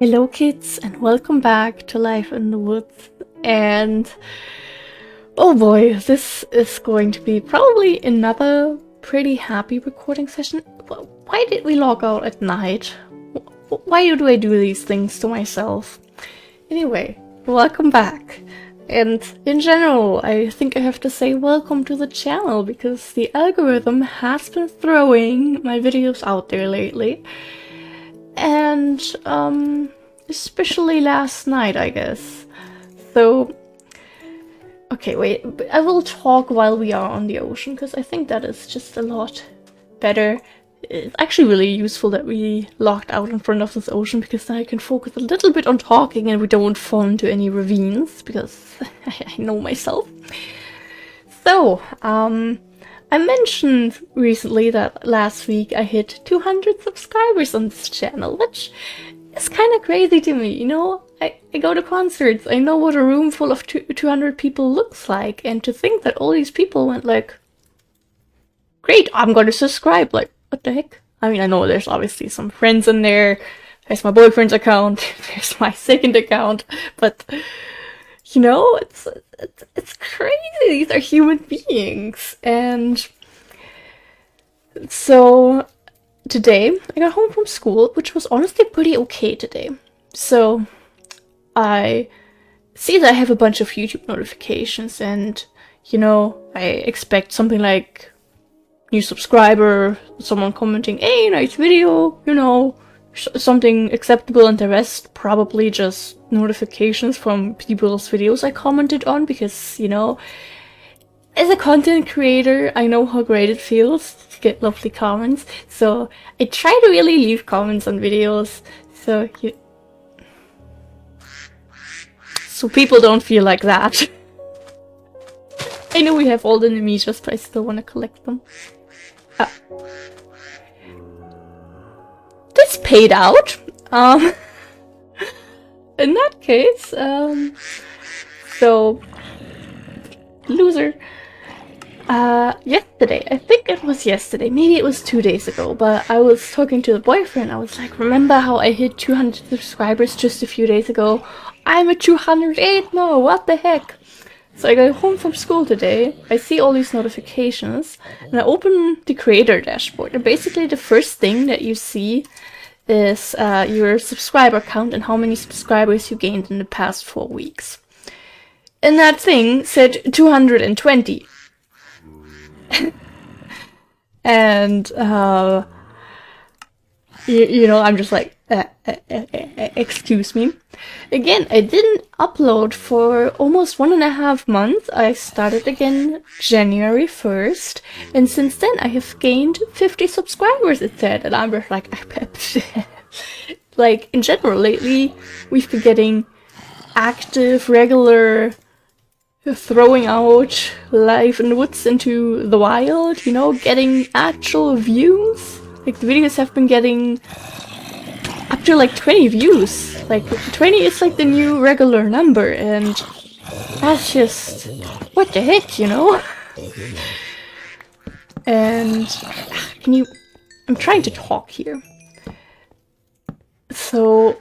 Hello kids and welcome back to Life in the Woods. And oh boy, this is going to be probably another pretty happy recording session. Why did we log out at night? Why do I do these things to myself? Anyway, welcome back. And in general, I think I have to say welcome to the channel because the algorithm has been throwing my videos out there lately. And especially last night, I guess. So okay, wait, I will talk while we are on the ocean because I think that is just a lot better. It's actually really useful that we locked out in front of this ocean because then I can focus a little bit on talking and we don't fall into any ravines because I know myself. So, I mentioned recently that last week I hit 200 subscribers on this channel, which is kind of crazy to me, you know? I go to concerts, I know what a room full of 200 people looks like, and to think that all these people went like, great, I'm gonna subscribe, like, what the heck? I mean, I know there's obviously some friends in there, there's my boyfriend's account, there's my second account, but, you know, it's crazy, these are human beings, and so today I got home from school, which was honestly pretty okay today. So I see that I have a bunch of YouTube notifications and, you know, I expect something like new subscriber, someone commenting, hey, nice video, you know, something acceptable, and the rest probably just notifications from people's videos I commented on because, you know, as a content creator, I know how great it feels to get lovely comments, so I try to really leave comments on videos so people don't feel like that. I know we have all the Nemesias, but I still want to collect them. This paid out. In that case, so loser. Yesterday, I think it was yesterday, maybe it was 2 days ago, but I was talking to the boyfriend. I was like, remember how I hit 200 subscribers just a few days ago? I'm at 208 now, what the heck? So I got home from school today, I see all these notifications, and I open the creator dashboard, and basically the first thing that you see is your subscriber count and how many subscribers you gained in the past 4 weeks. And that thing said 220. And you know, I'm just like, excuse me. Again, I didn't upload for almost 1.5 months. I started again January 1st, and since then I have gained 50 subscribers, it said, and I'm just like, like, in general, lately, we've been getting active, regular, throwing out Life in the Woods into the wild, you know, getting actual views. Like, the videos have been getting up to like 20 views. Like, 20 is like the new regular number, and that's just, what the heck, you know? And, I'm trying to talk here. So,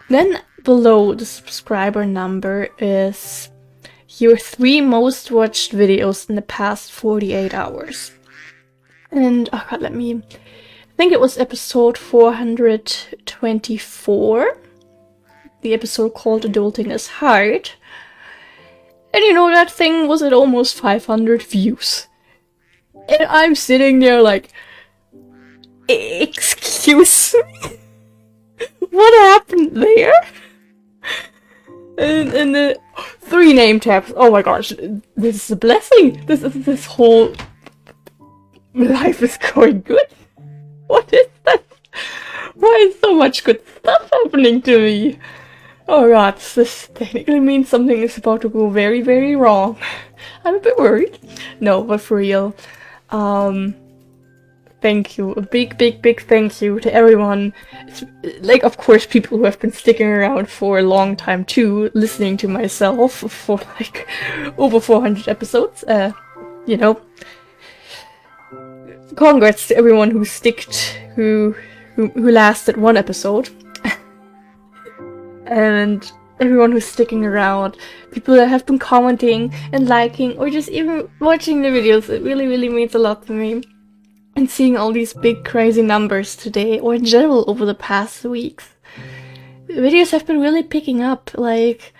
then below the subscriber number is your 3 most watched videos in the past 48 hours. And, oh god, I think it was episode 424. The episode called Adulting is Hard. And you know, that thing was at almost 500 views. And I'm sitting there like, excuse me? What happened there? And the 3 name tags. Oh my gosh, this is a blessing. This whole life is going good. What is that? Why is so much good stuff happening to me? Oh god, this technically means something is about to go very, very wrong. I'm a bit worried. No, but for real. Thank you. A big, big, big thank you to everyone. It's, like, of course, people who have been sticking around for a long time too, listening to myself for like over 400 episodes. You know. Congrats to everyone who lasted 1 episode. and everyone who's sticking around, people that have been commenting and liking or just even watching the videos. It really, really means a lot to me. And seeing all these big crazy numbers today, or in general over the past weeks, videos have been really picking up. Like,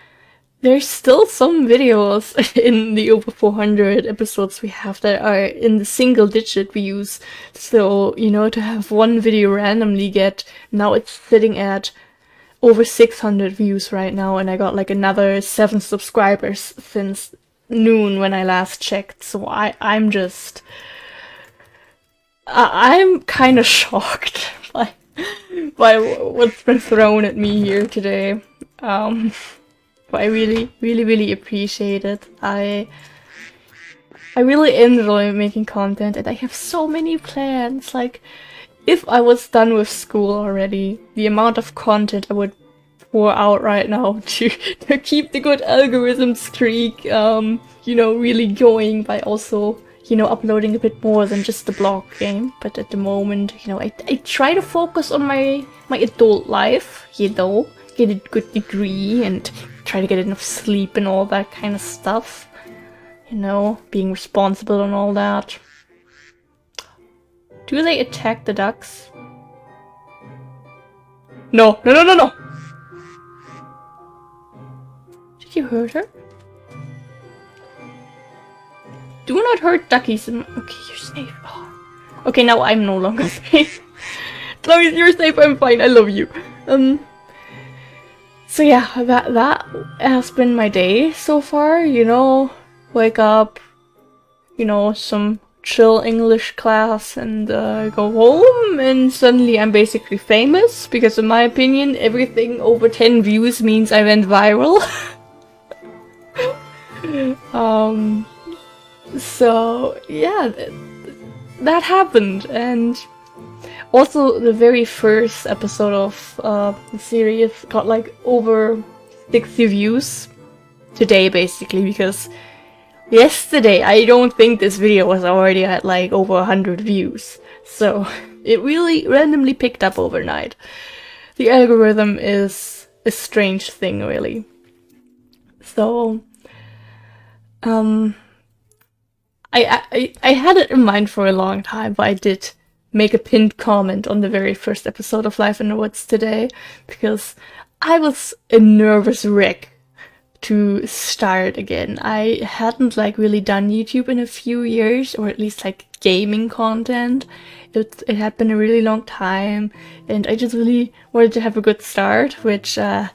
there's still some videos in the over 400 episodes we have that are in the single digit views. So, you know, to have one video randomly get, now it's sitting at over 600 views right now, and I got like another 7 subscribers since noon when I last checked. So I'm kind of shocked by what's been thrown at me here today. But I really, really, really appreciate it. I really enjoy making content, and I have so many plans. Like, if I was done with school already, the amount of content I would pour out right now to keep the good algorithm streak, you know, really going by also, you know, uploading a bit more than just the blog game. But at the moment, you know, I try to focus on my adult life, you know, get a good degree and try to get enough sleep and all that kind of stuff. You know, being responsible and all that. Do they attack the ducks? No, no, no, no, no! Did you hurt her? Do not hurt duckies. Okay, you're safe. Oh. Okay, now I'm no longer safe. As long as you're safe, I'm fine. I love you. So yeah, that has been my day so far. You know, wake up, you know, some chill English class, and go home, and suddenly I'm basically famous, because in my opinion, everything over 10 views means I went viral. So yeah, that happened, and also the very first episode of the series got like over 60 views today, basically, because yesterday I don't think this video was already at like over 100 views. So it really randomly picked up overnight. The algorithm is a strange thing, really. So I had it in mind for a long time, but I did make a pinned comment on the very first episode of Life in the Woods today, because I was a nervous wreck to start again. I hadn't like really done YouTube in a few years, or at least like gaming content. It had been a really long time, and I just really wanted to have a good start, which I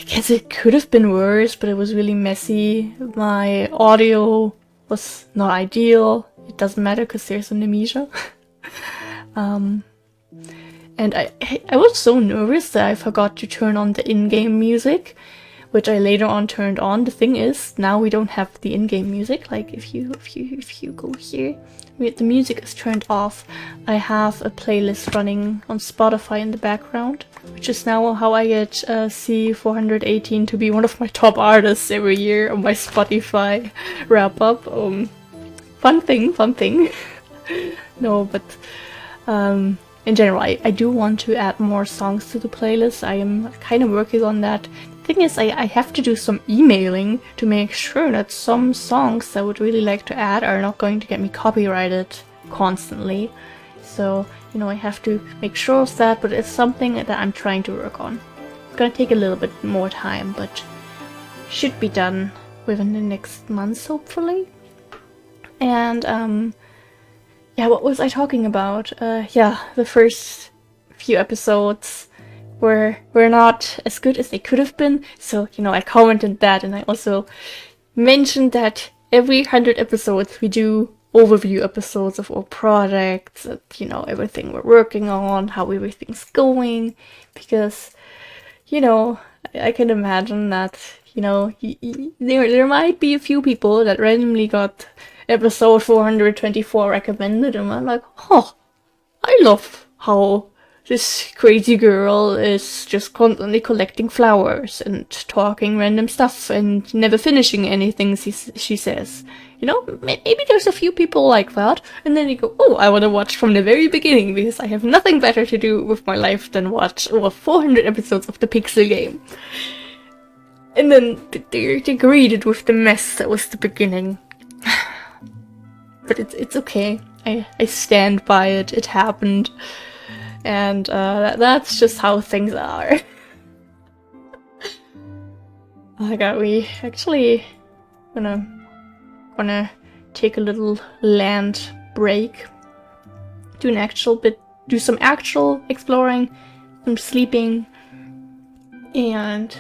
guess it could have been worse, but it was really messy. My audio was not ideal. It doesn't matter because there's an amnesia. And I was so nervous that I forgot to turn on the in-game music, which I later on turned on. The thing is, now we don't have the in-game music. Like if you go here, the music is turned off. I have a playlist running on Spotify in the background, which is now how I get C418 to be one of my top artists every year on my Spotify wrap up. Fun thing. No, but in general, I do want to add more songs to the playlist. I am kind of working on that. The thing is, I have to do some emailing to make sure that some songs I would really like to add are not going to get me copyrighted constantly. So, you know, I have to make sure of that, but it's something that I'm trying to work on. It's gonna take a little bit more time, but should be done within the next months, hopefully. And, yeah, what was I talking about? Yeah, the first few episodes were not as good as they could have been. So, you know, I commented that, and I also mentioned that every 100 episodes we do overview episodes of our projects, you know, everything we're working on, how everything's going, because, you know, I can imagine that, you know, there might be a few people that randomly got episode 424 recommended, and I'm like, oh, I love how this crazy girl is just constantly collecting flowers and talking random stuff and never finishing anything she says. You know, maybe there's a few people like that, and then you go, oh, I want to watch from the very beginning because I have nothing better to do with my life than watch over 400 episodes of the Pixel game. And then they greeted with the mess that was the beginning. But it's okay. I stand by it. It happened. And that's just how things are. Oh my god, we actually gonna take a little land break. Do some actual exploring, some sleeping, and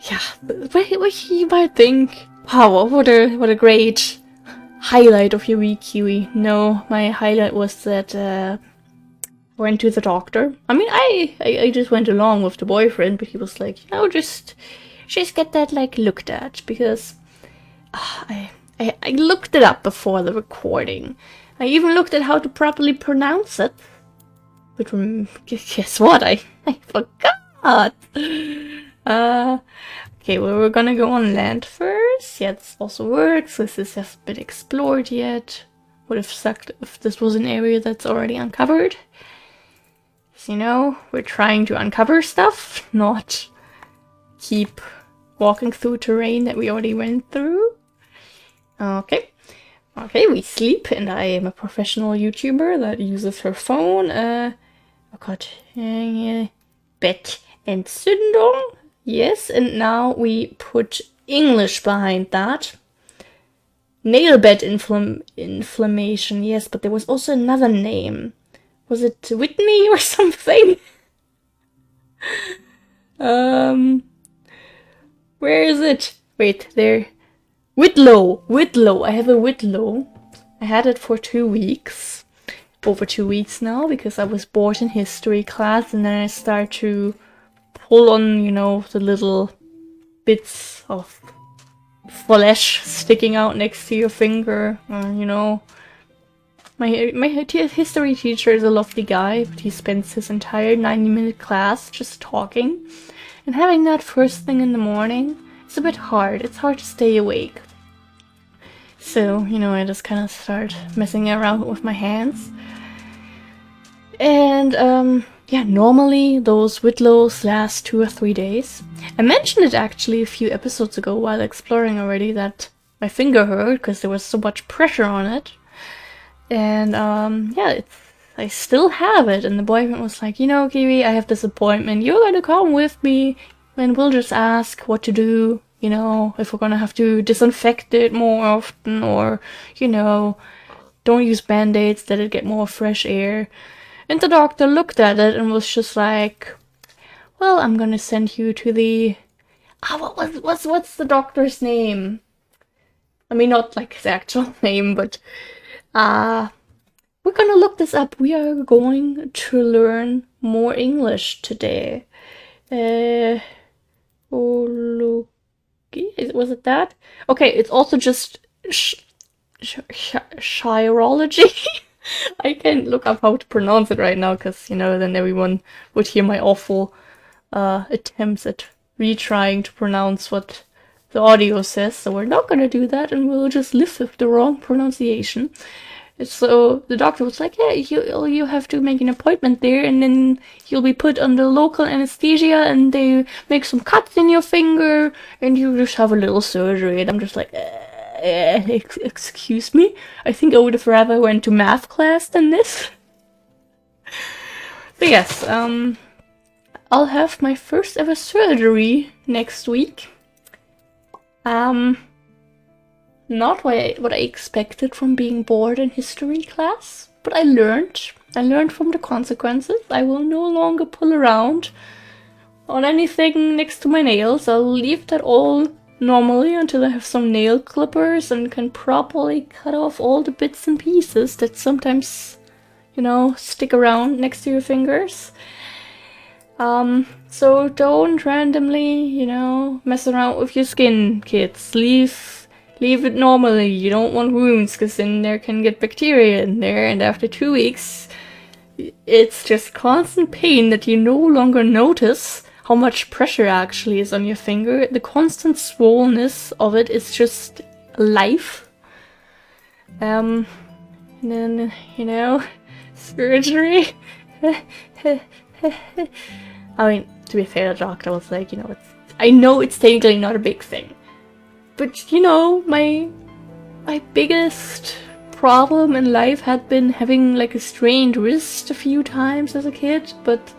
yeah, what you might think, wow, what a great highlight of your week, Kiwi. No, my highlight was that went to the doctor. I mean, I just went along with the boyfriend, but he was like, you know, just get that like looked at, because I looked it up before the recording. I even looked at how to properly pronounce it. But guess what? I forgot. Okay, well, we're gonna go on land first. Yeah, this also works. This hasn't been explored yet. Would have sucked if this was an area that's already uncovered. So, you know, we're trying to uncover stuff, not keep walking through terrain that we already went through. Okay. Okay, we sleep, and I am a professional YouTuber that uses her phone. Oh god. Bett Entzündung. Yes, and now we put English behind that. Nail bed inflammation. Yes, but there was also another name. Was it Whitney or something? Where is it? Wait, there. Whitlow. I have a Whitlow. I had it for 2 weeks. Over 2 weeks now, because I was bored in history class, and then I start to pull on, you know, the little bits of flesh sticking out next to your finger. You know, my history teacher is a lovely guy, but he spends his entire 90-minute class just talking. And having that first thing in the morning, it's a bit hard. It's hard to stay awake. So, you know, I just kind of start messing around with my hands. And, yeah, normally those Whitlows last 2 or 3 days. I mentioned it actually a few episodes ago while exploring already that my finger hurt because there was so much pressure on it. And, yeah, I still have it. And the boyfriend was like, you know, Kiwi, I have this appointment. You're gonna come with me and we'll just ask what to do. You know, if we're gonna have to disinfect it more often, or, you know, don't use band-aids, let it get more fresh air. And the doctor looked at it and was just like, well, I'm gonna send you to the... what's the doctor's name? I mean, not like his actual name, but... we're gonna look this up. We are going to learn more English today. Was it that? Okay, it's also just chirology. I can't look up how to pronounce it right now, because, you know, then everyone would hear my awful attempts at retrying to pronounce what the audio says, so we're not gonna do that, and we'll just live with the wrong pronunciation. So the doctor was like, yeah, you have to make an appointment there, and then you'll be put under local anesthesia, and they make some cuts in your finger, and you just have a little surgery. And I'm just like, excuse me? I think I would have rather went to math class than this. But yes, I'll have my first ever surgery next week. Not what I expected from being bored in history class, but I learned. I learned from the consequences. I will no longer pull around on anything next to my nails. I'll leave that all normally until I have some nail clippers and can properly cut off all the bits and pieces that sometimes, you know, stick around next to your fingers. So don't randomly, you know, mess around with your skin, kids. Leave it normally. You don't want wounds, because then there can get bacteria in there, and after 2 weeks it's just constant pain that you no longer notice how much pressure actually is on your finger. The constant swollenness of it is just life. And then, you know, surgery. I mean, to be fair, the doctor was like, you know, I know it's technically not a big thing. But, you know, my biggest problem in life had been having like a strained wrist a few times as a kid, but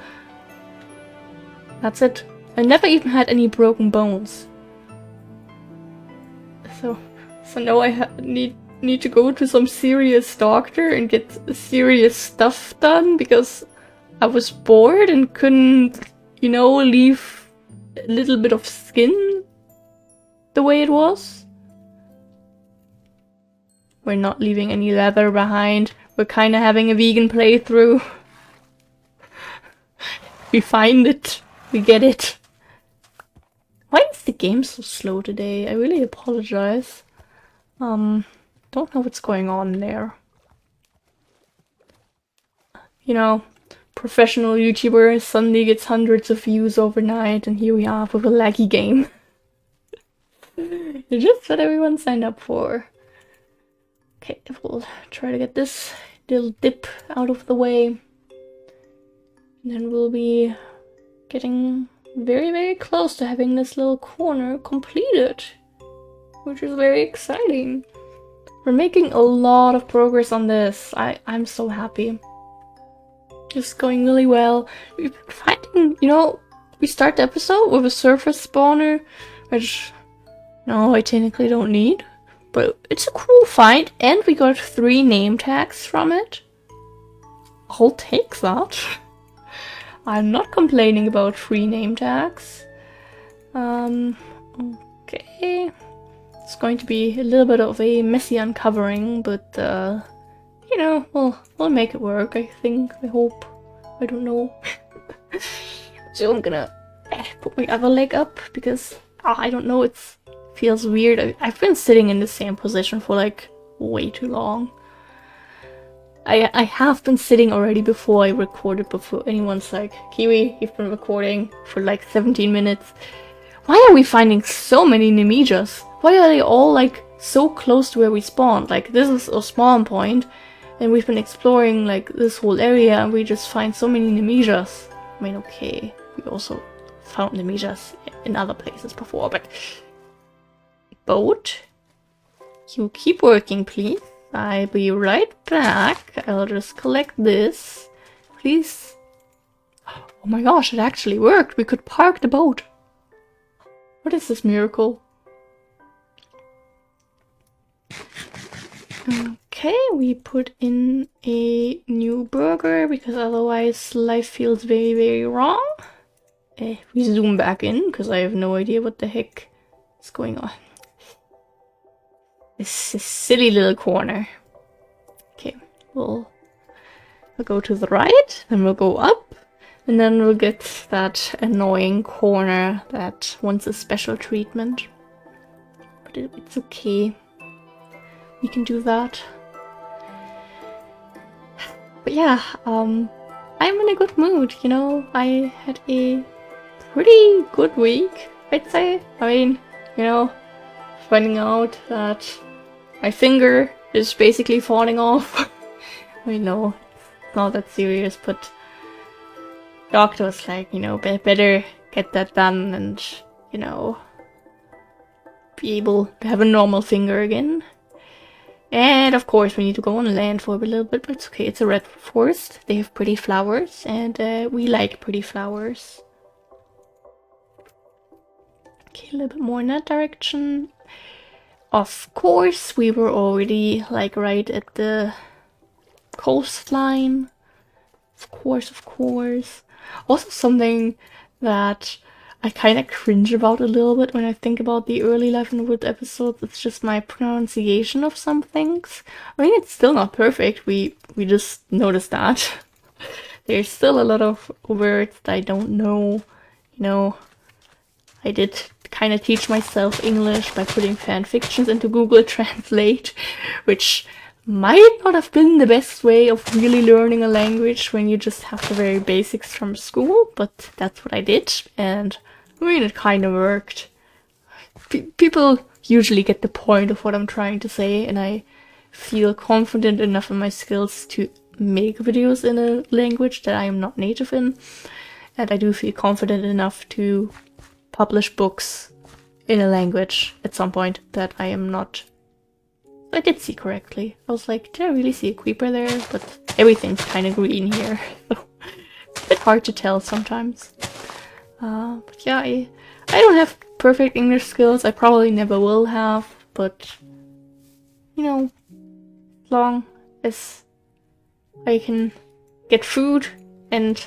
that's it. I never even had any broken bones. So now I need to go to some serious doctor and get serious stuff done because I was bored and couldn't, you know, leave a little bit of skin the way it was. We're not leaving any leather behind. We're kind of having a vegan playthrough. We find it. We get it. Why is the game so slow today? I really apologize. Don't know what's going on there. You know, professional YouTuber suddenly gets hundreds of views overnight, and here we are with a laggy game. It's just what everyone signed up for. Okay, we'll try to get this little dip out of the way. And then we'll be getting very, very close to having this little corner completed, which is very exciting. We're making a lot of progress on this. I'm so happy. It's going really well. We've been finding, you know, we start the episode with a surface spawner, which, no, I technically don't need. But it's a cool find, and we got 3 name tags from it. I'll take that. I'm not complaining about 3 name tags. Okay. It's going to be a little bit of a messy uncovering, but you know, we'll make it work, I think, I hope. I don't know. So I'm gonna put my other leg up because I don't know, it feels weird. I've been sitting in the same position for like way too long. I have been sitting already before I recorded, before anyone's like, Kiwi, you've been recording for like 17 minutes. Why are we finding so many Nemijas? Why are they all like so close to where we spawned? Like, this is a spawn point, and we've been exploring like this whole area, and we just find so many Nemijas. I mean, okay, we also found Nemijas in other places before, but... Boat, you keep working, please. I'll be right back. I'll just collect this. Please. Oh my gosh, it actually worked. We could park the boat. What is this miracle? Okay, we put in a new burger because otherwise life feels very, very wrong. We zoom back in because I have no idea what the heck is going on. This silly little corner. Okay, we'll go to the right, then we'll go up, and then we'll get that annoying corner that wants a special treatment. But it's okay. We can do that. But yeah, I'm in a good mood, you know. I had a pretty good week, I'd say. I mean, you know, finding out that my finger is basically falling off. I mean, no, it's not that serious, but the doctor was like, you know, better get that done and, you know, be able to have a normal finger again. And of course we need to go on land for a little bit, but it's okay, it's a red forest. They have pretty flowers, and we like pretty flowers. Okay, a little bit more in that direction. Of course, we were already like right at the coastline. Of course. Also something that I kind of cringe about a little bit when I think about the early Life in the Wood episodes. It's just my pronunciation of some things. I mean, it's still not perfect. We just noticed that. There's still a lot of words that I don't know. You know, I did kind of teach myself English by putting fan fictions into Google Translate, which might not have been the best way of really learning a language when you just have the very basics from school, but that's what I did, and I mean, it kind of worked. People usually get the point of what I'm trying to say, and I feel confident enough in my skills to make videos in a language that I am not native in, and I do feel confident enough to publish books in a language at some point that I am not. I did see correctly. I was like, did I really see a creeper there? But everything's kind of green here, so it's a bit hard to tell sometimes. But yeah, I don't have perfect English skills. I probably never will have, but you know, as long as I can get food and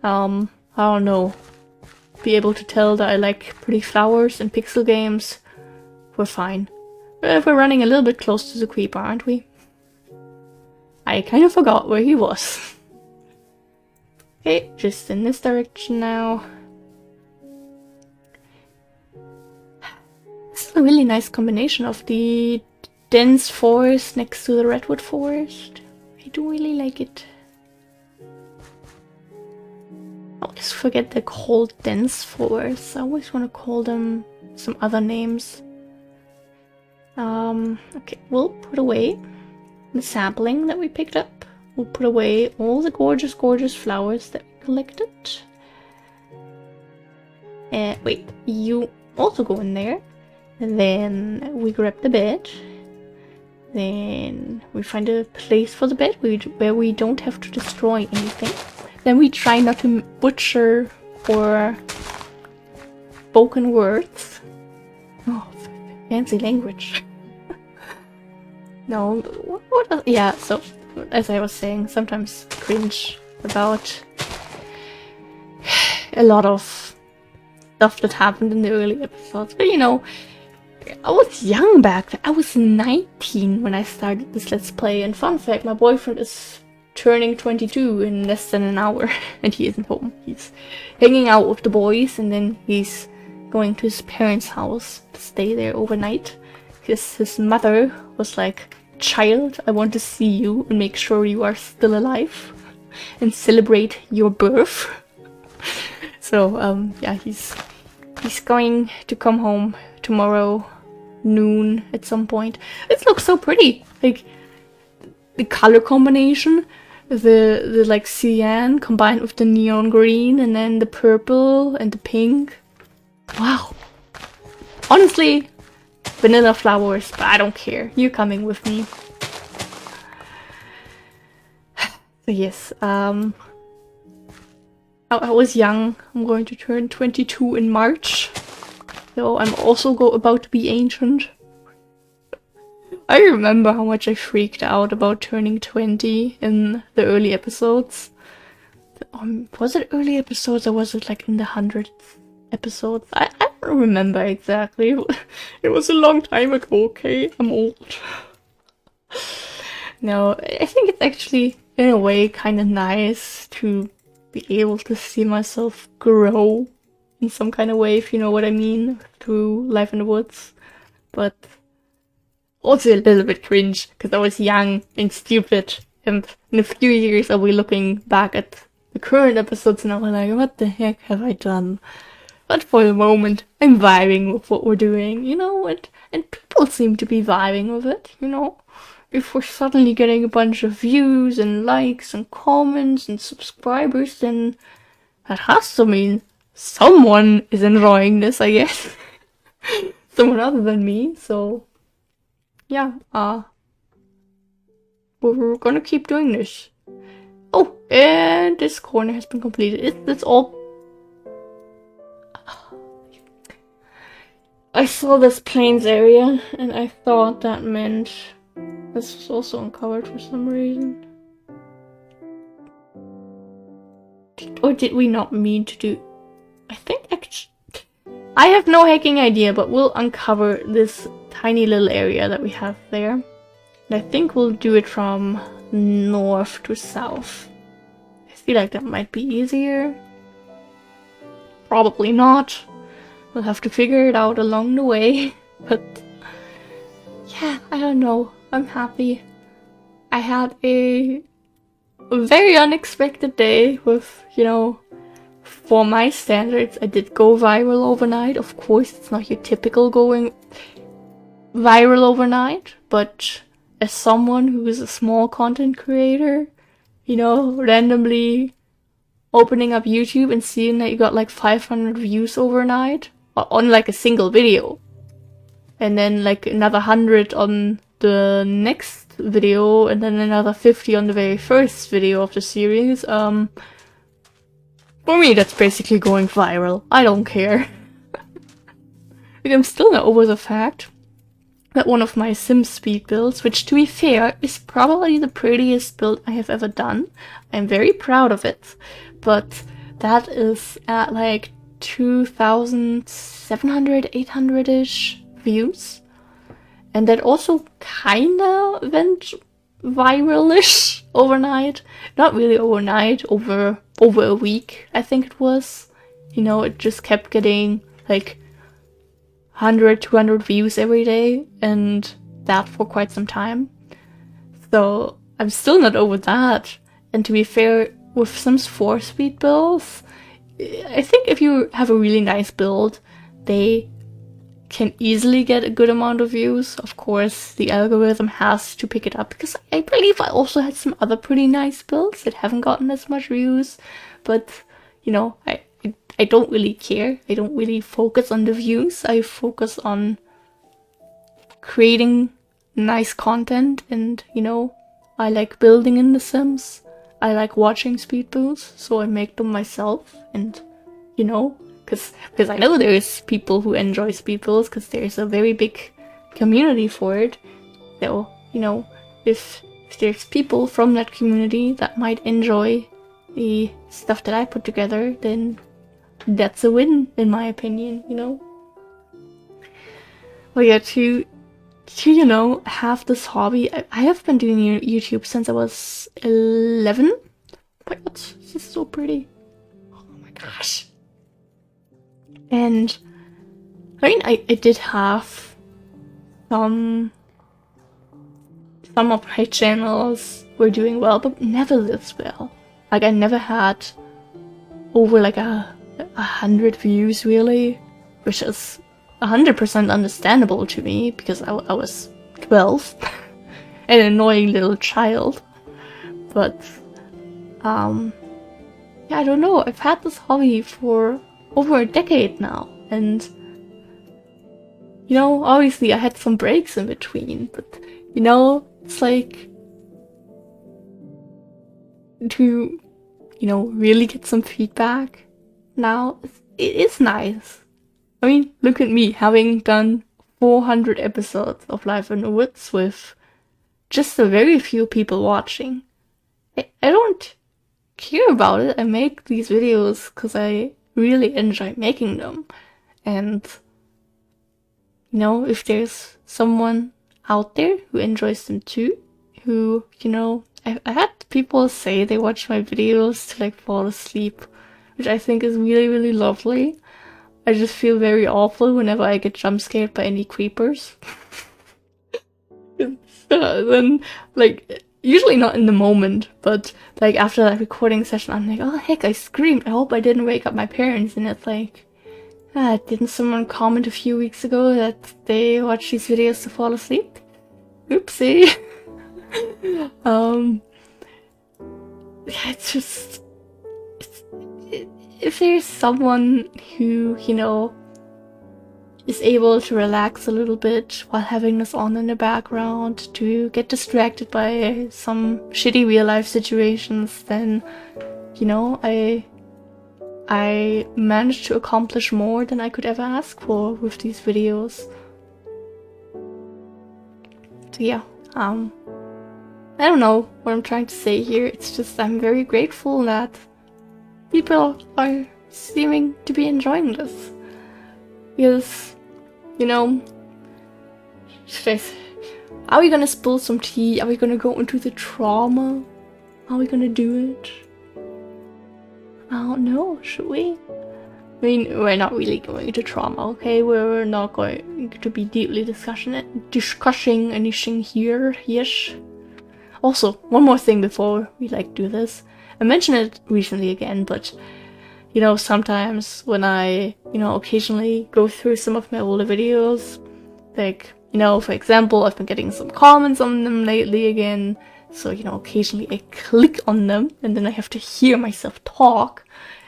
I don't know, be able to tell that I like pretty flowers and pixel games, we're fine. We're running a little bit close to the creeper, aren't we? I kind of forgot where he was. Okay, just in this direction now. This is a really nice combination of the dense forest next to the redwood forest. I do really like it. I always forget they're called dense forests. I always want to call them some other names. Okay, we'll put away the sapling that we picked up. We'll put away all the gorgeous, gorgeous flowers that we collected. Wait, you also go in there. And then we grab the bed. Then we find a place for the bed where we don't have to destroy anything. Then we try not to butcher or spoken words. Oh, fancy language. No, what else? Yeah, so as I was saying, sometimes cringe about a lot of stuff that happened in the early episodes. But you know, I was young back then. I was 19 when I started this Let's Play. And fun fact, my boyfriend is turning 22 in less than an hour. And he isn't home. He's hanging out with the boys. And then he's going to his parents' house to stay there overnight. Because his mother was like, child, I want to see you and make sure you are still alive. And celebrate your birth. So, yeah, he's going to come home tomorrow noon at some point. It looks so pretty. Like the color combination, the like cyan combined with the neon green and then the purple and the pink. Wow. Honestly, vanilla flowers, but I don't care. You're coming with me. So yes, I was young. I'm going to turn 22 in March. So I'm also about to be ancient. I remember how much I freaked out about turning 20 in the early episodes. Was it early episodes or was it like in the 100th episodes? I don't remember exactly. It was a long time ago, okay? I'm old. No, I think it's actually, in a way, kind of nice to be able to see myself grow in some kind of way, if you know what I mean, through Life in the Woods. But also a little bit cringe, because I was young and stupid, and in a few years I'll be looking back at the current episodes and I'll be like, what the heck have I done? But for the moment, I'm vibing with what we're doing, you know, and people seem to be vibing with it, you know. If we're suddenly getting a bunch of views and likes and comments and subscribers, then that has to mean someone is enjoying this, I guess. Someone other than me, so yeah, we're gonna keep doing this. Oh, and this corner has been completed. It's all... I saw this plains area, and I thought that meant this was also uncovered for some reason. Or did we not mean to do... I think actually... I have no hacking idea, but we'll uncover this tiny little area that we have there. And I think we'll do it from north to south. I feel like that might be easier. Probably not. We'll have to figure it out along the way. But yeah, I don't know. I'm happy. I had a very unexpected day with, you know, for my standards, I did go viral overnight. Of course, it's not your typical going viral overnight, but as someone who is a small content creator, you know, randomly opening up YouTube and seeing that you got like 500 views overnight on like a single video, and then like another 100 on the next video, and then another 50 on the very first video of the series, for me that's basically going viral. I don't care. Like, I'm still not over the fact that one of my sim speed builds, which to be fair is probably the prettiest build I have ever done, I'm very proud of it, but that is at like 2,700, 800-ish views, and that also kinda went viral-ish overnight. Not really overnight, over a week I think it was. You know, it just kept getting like 100, 200 views every day, and that for quite some time. So I'm still not over that. And to be fair, with Sims 4 speed builds, I think if you have a really nice build, they can easily get a good amount of views. Of course, the algorithm has to pick it up, because I believe I also had some other pretty nice builds that haven't gotten as much views, but you know, I don't really care. I don't really focus on the views. I focus on creating nice content, and you know, I like building in The Sims. I like watching speed builds, so I make them myself, and you know, because I know there's people who enjoy speed builds, because there's a very big community for it. So, you know, if there's people from that community that might enjoy the stuff that I put together, then that's a win, in my opinion, you know? Well, yeah, to you know, have this hobby, I have been doing YouTube since I was 11. Oh my god, this is so pretty. Oh my gosh. And, I mean, I did have some of my channels were doing well, but never this well. Like, I never had over like 100 views, really, which is 100% understandable to me, because I was 12, an annoying little child. But, yeah, I don't know, I've had this hobby for over a decade now, and, you know, obviously I had some breaks in between, but, you know, it's like, to, you know, really get some feedback now, it is nice. I mean, look at me, having done 400 episodes of Life in the Woods with just a very few people watching. I don't care about it. I make these videos because I really enjoy making them. And, you know, if there's someone out there who enjoys them too, who, you know, I had people say they watch my videos to like fall asleep, which I think is really, really lovely. I just feel very awful whenever I get jump scared by any creepers. Then, like, usually not in the moment, but like after that recording session, I'm like, oh heck, I screamed. I hope I didn't wake up my parents. And it's like, didn't someone comment a few weeks ago that they watch these videos to fall asleep? Oopsie. It's just, if there's someone who, you know, is able to relax a little bit while having this on in the background, to get distracted by some shitty real life situations, then, you know, I managed to accomplish more than I could ever ask for with these videos. So yeah, I don't know what I'm trying to say here. It's just I'm very grateful that people are seeming to be enjoying this. Because, you know, are we gonna spill some tea? Are we gonna go into the trauma? Are we gonna do it? I don't know, should we? I mean, we're not really going into trauma, okay? We're not going to be deeply discussing anything here, yes? Also, one more thing before we like do this. I mentioned it recently again, but you know, sometimes when I, you know, occasionally go through some of my older videos, like, you know, for example, I've been getting some comments on them lately again, so, you know, occasionally I click on them, and then I have to hear myself talk,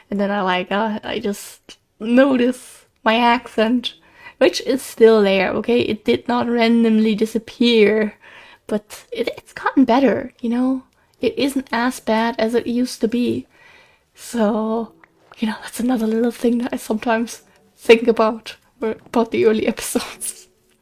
and then I just notice my accent, which is still there, okay? It did not randomly disappear, but it's gotten better, you know? It isn't as bad as it used to be. So, you know, that's another little thing that I sometimes think about the early episodes.